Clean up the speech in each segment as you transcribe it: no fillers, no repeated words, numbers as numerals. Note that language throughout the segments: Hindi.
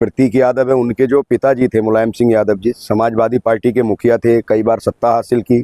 प्रतीक यादव है, उनके जो पिताजी थे मुलायम सिंह यादव जी, समाजवादी पार्टी के मुखिया थे, कई बार सत्ता हासिल की।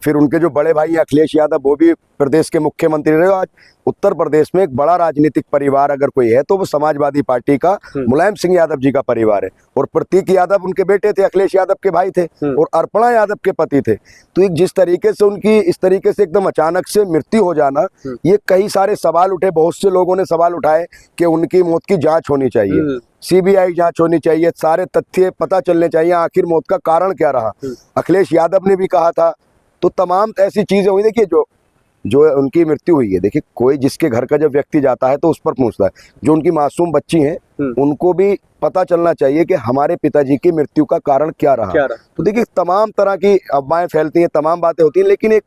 फिर उनके जो बड़े भाई अखिलेश यादव, वो भी प्रदेश के मुख्यमंत्री रहे। आज उत्तर प्रदेश में एक बड़ा राजनीतिक परिवार अगर कोई है तो वो समाजवादी पार्टी का मुलायम सिंह यादव जी का परिवार है। और प्रतीक यादव उनके बेटे थे, अखिलेश यादव के भाई थे और अर्पणा यादव के पति थे। तो एक जिस तरीके से उनकी इस तरीके से एकदम अचानक से मृत्यु हो जाना, ये कई सारे सवाल उठे, बहुत से लोगों ने सवाल उठाए कि उनकी मौत की जांच होनी चाहिए, सीबीआई जांच होनी चाहिए, सारे तथ्य पता चलने चाहिए, आखिर मौत का कारण क्या रहा। अखिलेश यादव ने भी कहा था। तो तमाम ऐसी चीजें हुई। देखिए, जो उनकी मृत्यु हुई है, देखिए कोई जिसके घर का जब व्यक्ति जाता है तो उस पर पूछता है। जो उनकी मासूम बच्ची हैं, उनको भी पता चलना चाहिए कि हमारे पिताजी की मृत्यु का कारण क्या रहा। तो देखिए, तमाम तरह की अफवाहें फैलती हैं, तमाम बातें होती हैं, लेकिन एक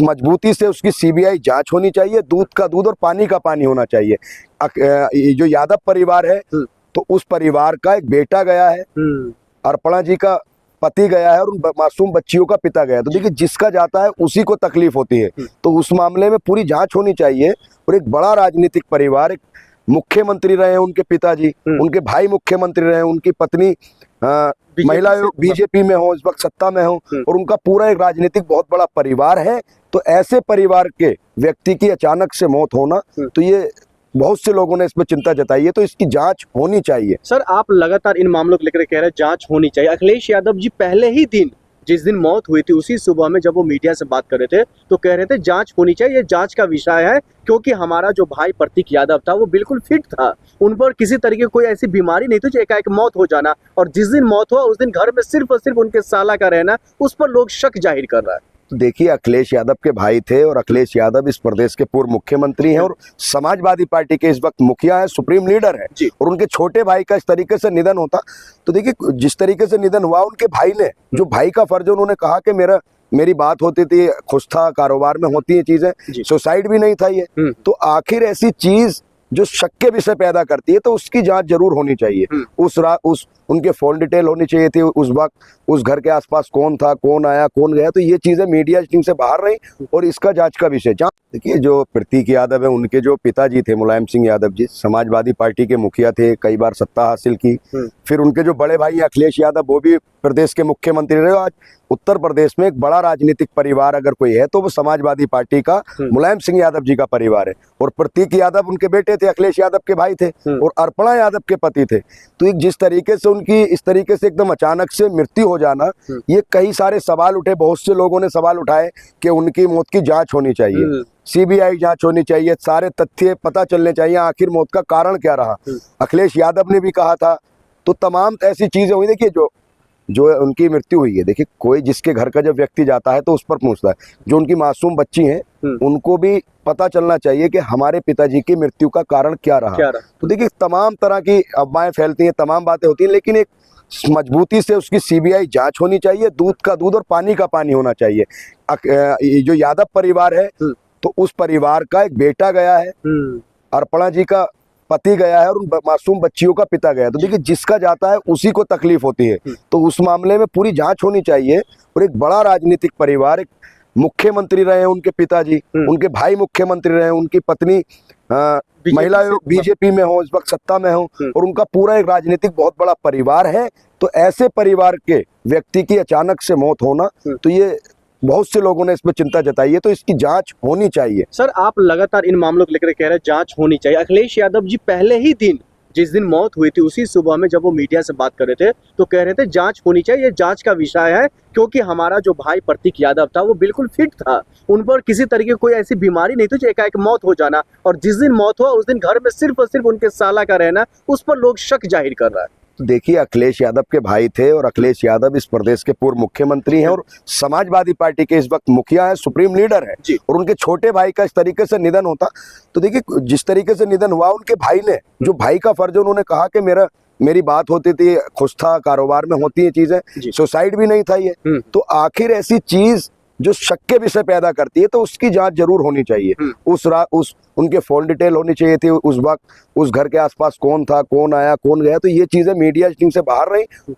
मजबूती से उसकी सीबीआई जांच होनी चाहिए। दूध का दूध और पानी का पानी होना चाहिए। जो यादव परिवार है, तो उस परिवार का एक बेटा गया है, अर्पणा जी का पति गया है और उन मासूम बच्चियों का पिता गया है। तो देखिए, जिसका जाता है उसी को तकलीफ होती है। तो उस मामले में पूरी जांच होनी चाहिए। और एक बड़ा राजनीतिक परिवार, एक मुख्यमंत्री रहे हैं उनके पिताजी, उनके भाई मुख्यमंत्री रहे हैं, उनकी पत्नी महिला बीजेपी में हो, इस वक्त सत्ता में हो, और उनका पूरा एक राजनीतिक बहुत बड़ा परिवार है। तो ऐसे परिवार के व्यक्ति की अचानक से मौत होना, तो ये बहुत से लोगों ने इसमें चिंता जताई है। तो इसकी जांच होनी चाहिए। सर, आप लगातार इन मामलों को लेकर कह रहे हैं जांच होनी चाहिए। अखिलेश यादव जी पहले ही दिन, जिस दिन मौत हुई थी, उसी सुबह में जब वो मीडिया से बात कर रहे थे तो कह रहे थे जांच होनी चाहिए, ये जांच का विषय है, क्योंकि हमारा जो भाई प्रतीक यादव था वो बिल्कुल फिट था, उन पर किसी तरीके की कोई ऐसी बीमारी नहीं थी जो एकाएक मौत हो जाना। और जिस दिन मौत हुआ उस दिन घर में सिर्फ और सिर्फ उनके साला का रहना, उस पर लोग शक जाहिर कर रहा है। देखिए, अखिलेश यादव के भाई थे और अखिलेश यादव इस प्रदेश के पूर्व मुख्यमंत्री हैं और समाजवादी पार्टी के इस वक्त मुखिया है, सुप्रीम लीडर है। और उनके छोटे भाई का इस तरीके से निधन होता, तो देखिए जिस तरीके से निधन हुआ, उनके भाई ने, जो भाई का फर्ज है, उन्होंने कहा कि मेरी बात होती थी, खुश था, कारोबार में होती है चीजें, सुसाइड भी नहीं था ये। तो आखिर ऐसी चीज जो शक के विषय पैदा करती है, तो उसकी जांच जरूर होनी चाहिए। उनके फोन डिटेल होनी चाहिए थी, उस वक्त उस घर के आसपास कौन था, कौन आया, कौन गया। तो ये चीजें मीडिया से बाहर रही और इसका जांच का विषय। देखिए, जो प्रतीक यादव है, उनके जो पिताजी थे मुलायम सिंह यादव जी, समाजवादी पार्टी के मुखिया थे, कई बार सत्ता हासिल की। फिर उनके जो बड़े भाई अखिलेश यादव, वो भी प्रदेश के मुख्यमंत्री रहे। आज उत्तर प्रदेश में एक बड़ा राजनीतिक परिवार अगर कोई है तो वो समाजवादी पार्टी का मुलायम सिंह यादव जी का परिवार है। और प्रतीक यादव उनके बेटे थे, अखिलेश यादव के भाई थे और अर्पणा यादव के पति थे। तो एक जिस तरीके से उनकी इस तरीके से एकदम अचानक से मृत्यु हो जाना, ये कई सारे सवाल उठे, बहुत से लोगों ने सवाल उठाए कि उनकी मौत की जांच होनी चाहिए, सीबीआई जांच होनी चाहिए, सारे तथ्य पता चलने चाहिए, आखिर मौत का कारण क्या रहा। अखिलेश यादव ने भी कहा था। तो तमाम ऐसी चीजें हुई। देखिए, जो उनकी मृत्यु हुई है, देखिए कोई जिसके घर का जब व्यक्ति जाता है तो उस पर पूछता है। जो उनकी मासूम बच्ची हैं, उनको भी पता चलना चाहिए कि हमारे पिताजी की मृत्यु का कारण क्या रहा। तो देखिए, तमाम तरह की अफवाहें फैलती हैं, तमाम बातें होती हैं, लेकिन एक मजबूती से उसकी सीबीआई जांच होनी चाहिए। दूध का दूध और पानी का पानी होना चाहिए। जो यादव परिवार है, तो उस परिवार का एक बेटा गया है, अर्पणा जी का पति गया है और उन मासूम बच्चियों का पिता गया है। तो देखिए, जिसका जाता है उसी को तकलीफ होती है। तो उस मामले में पूरी जांच होनी चाहिए। और एक बड़ा राजनीतिक परिवार, एक मुख्यमंत्री रहे हैं उनके पिताजी, उनके भाई मुख्यमंत्री रहे हैं, उनकी पत्नी महिला बीजेपी में हो, इस वक्त सत्ता में हो, और उनका पूरा एक राजनीतिक बहुत बड़ा परिवार है। तो ऐसे परिवार के व्यक्ति की अचानक से मौत होना, तो ये बहुत से लोगों ने इसमें चिंता जताई है। तो इसकी जांच होनी चाहिए। सर, आप लगातार इन मामलों को लेकर कह रहे हैं जांच होनी चाहिए। अखिलेश यादव जी पहले ही दिन, जिस दिन मौत हुई थी, उसी सुबह में जब वो मीडिया से बात कर रहे थे तो कह रहे थे जांच होनी चाहिए, ये जांच का विषय है, क्योंकि हमारा जो भाई प्रतीक यादव था वो बिल्कुल फिट था, उन पर किसी तरीके की कोई ऐसी बीमारी नहीं थी जो एकाएक मौत हो जाना। और जिस दिन मौत हुआ उस दिन घर में सिर्फ और सिर्फ उनके साला का रहना, उस पर लोग शक जाहिर कर रहा है। तो देखिए, अखिलेश यादव के भाई थे और अखिलेश यादव इस प्रदेश के पूर्व मुख्यमंत्री हैं और समाजवादी पार्टी के इस वक्त मुखिया है, सुप्रीम लीडर है। और उनके छोटे भाई का इस तरीके से निधन होता, तो देखिए जिस तरीके से निधन हुआ, उनके भाई ने, जो भाई का फर्ज है, उन्होंने कहा कि मेरी बात होती थी, खुश था, कारोबार में होती है चीजें, सुसाइड भी नहीं था ये। तो आखिर ऐसी चीज जो शक के विषय पैदा करती है, तो उसकी जांच जरूर होनी चाहिए। उनके फोन डिटेल होनी चाहिए थी, उस वक्त उस घर के आसपास कौन था, कौन आया, कौन गया। तो ये चीजें मीडिया से बाहर रही।